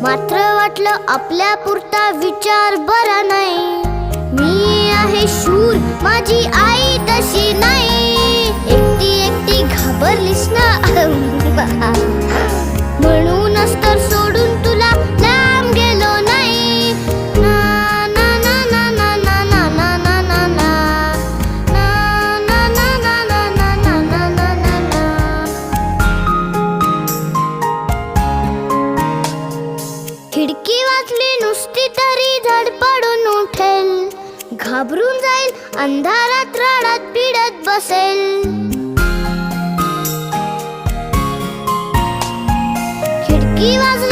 मात्र वाटलं आपल्या पुरता विचार बरा नाही. मी आहे शूर, माझी आई तशी नाही. एकटी एकटी घाबरलीस ना म्हणूनच तर सोडून तुला लांब गेलो नाही. ना ना ना ना ना ना ना ना ना ना ना ना ना ना ना ना ना ना ना. खिडकी वाचली नुसती तरी धडपडून उठेल. घाबरून जाईल, अंधारात रडत पिडत बसेल. खिडकी वाजली